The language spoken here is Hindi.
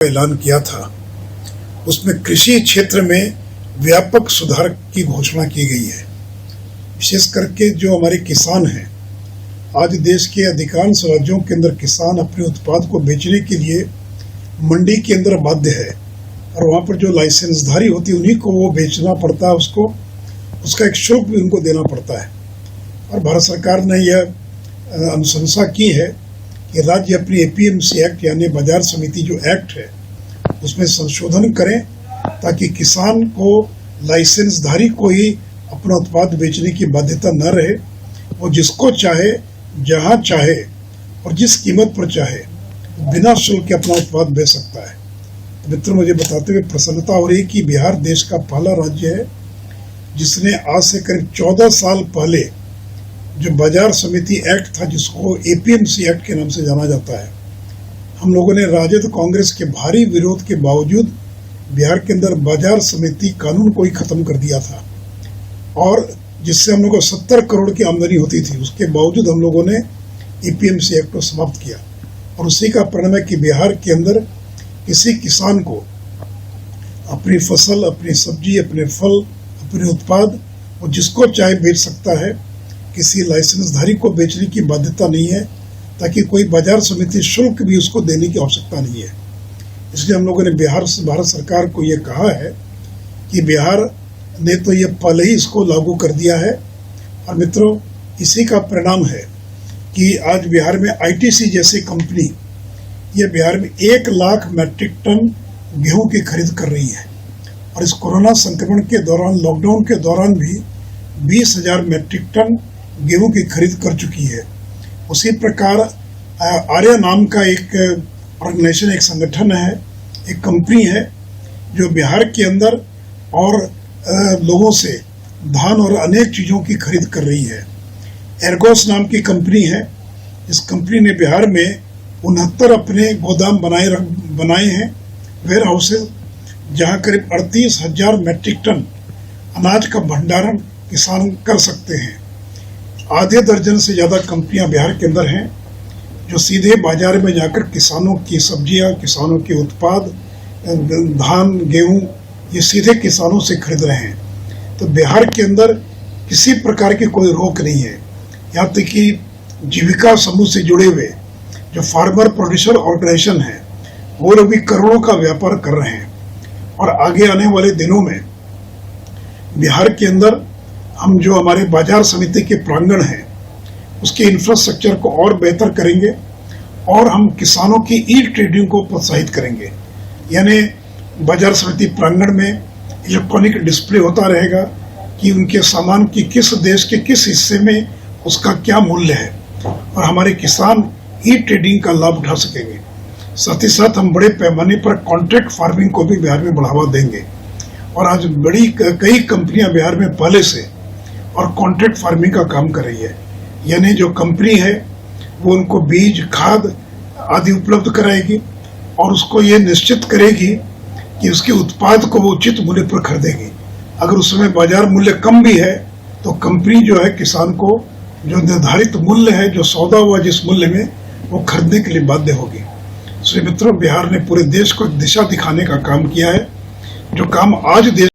ऐलान किया था, उसमें कृषि क्षेत्र में व्यापक सुधार की घोषणा की गई है। विशेष करके जो हमारे किसान हैं, आज देश के अधिकांश राज्यों के अंदर किसान अपने उत्पाद को बेचने के लिए मंडी के अंदर बाध्य है और वहाँ पर जो लाइसेंसधारी होती है उन्हीं को वो बेचना पड़ता है, उसका एक शुल्क भी उनको देना पड़ता है। और भारत सरकार ने यह अनुशंसा की है कि राज्य अपनी एपीएमसी एक्ट यानी बाजार समिति जो एक्ट है उसमें संशोधन करें ताकि किसान को लाइसेंसधारी को ही अपना उत्पाद बेचने की बाध्यता न रहे। वो जिसको चाहे, जहां चाहे और जिस कीमत पर चाहे बिना शुल्क के अपना उत्पाद बेच सकता है। तो मित्रों, मुझे बताते हुए प्रसन्नता हो रही कि बिहार देश का पहला राज्य है जिसने आज से करीब 14 साल पहले जो बाजार समिति एक्ट था, जिसको एपीएमसी एक्ट के नाम से जाना जाता है, हम लोगों ने राजद कांग्रेस के भारी विरोध के बावजूद बिहार के अंदर बाजार समिति कानून को ही खत्म कर दिया था और जिससे हम लोगों को 70 करोड़ की आमदनी होती थी, उसके बावजूद हम लोगों ने एपीएमसी एक्ट को समाप्त किया। और उसी का परिणाम है कि बिहार के अंदर किसी किसान को अपनी फसल, अपनी सब्जी, अपने फल, अपने उत्पाद वो जिसको चाहे बेच सकता है। किसी लाइसेंसधारी को बेचने की बाध्यता नहीं है, ताकि कोई बाजार समिति शुल्क भी उसको देने की आवश्यकता नहीं है। इसलिए हम लोगों ने भारत सरकार को ये कहा है कि बिहार ने तो ये पहले ही इसको लागू कर दिया है। और मित्रों, इसी का परिणाम है कि आज बिहार में आईटीसी जैसी कंपनी ये बिहार में 1 लाख मैट्रिक टन गेहूं की खरीद कर रही है और इस कोरोना संक्रमण के दौरान, लॉकडाउन के दौरान भी 20,000 मैट्रिक टन गेहूं की खरीद कर चुकी है। उसी प्रकार आर्या नाम का एक ऑर्गेनाइजेशन, एक संगठन है, एक कंपनी है जो बिहार के अंदर और लोगों से धान और अनेक चीज़ों की खरीद कर रही है। एर्गोस नाम की कंपनी है। इस कंपनी ने बिहार में 69 अपने गोदाम बनाए हैं, वेयर हाउसेज, जहाँ करीब 38,000 मैट्रिक टन अनाज का भंडारण किसान कर सकते हैं। आधे दर्जन से ज़्यादा कंपनियां बिहार के अंदर हैं जो सीधे बाजार में जाकर किसानों की सब्जियां, किसानों के उत्पाद, धान, गेहूं, ये सीधे किसानों से खरीद रहे हैं। तो बिहार के अंदर किसी प्रकार की कोई रोक नहीं है। यहाँ तक कि जीविका समूह से जुड़े हुए जो फार्मर प्रोड्यूसर ऑर्गेनाइजेशन हैं वो लोग भी करोड़ों का व्यापार कर रहे हैं। और आगे आने वाले दिनों में बिहार के अंदर हम जो हमारे बाजार समिति के प्रांगण हैं उसके इंफ्रास्ट्रक्चर को और बेहतर करेंगे और हम किसानों की ई ट्रेडिंग को प्रोत्साहित करेंगे। यानी बाजार समिति प्रांगण में इलेक्ट्रॉनिक डिस्प्ले होता रहेगा कि उनके सामान की किस देश के किस हिस्से में उसका क्या मूल्य है और हमारे किसान ई ट्रेडिंग का लाभ उठा सकेंगे। साथ ही साथ हम बड़े पैमाने पर कॉन्ट्रैक्ट फार्मिंग को भी बिहार में बढ़ावा देंगे। और आज कई कंपनियां बिहार में पहले से और कॉन्ट्रैक्ट फार्मिंग का काम कर रही है। यानी जो कंपनी है वो उनको बीज, खाद आदि उपलब्ध कराएगी और उसको ये निश्चित करेगी कि उसके उत्पाद को वो उचित मूल्य पर खरीदेगी। अगर उस समय बाजार मूल्य कम भी है तो कंपनी जो है किसान को जो निर्धारित मूल्य है, जो सौदा हुआ जिस मूल्य में, वो खरीदने के लिए बाध्य होगी। इसलिए मित्रों, बिहार ने पूरे देश को दिशा दिखाने का काम किया है, जो काम आज देश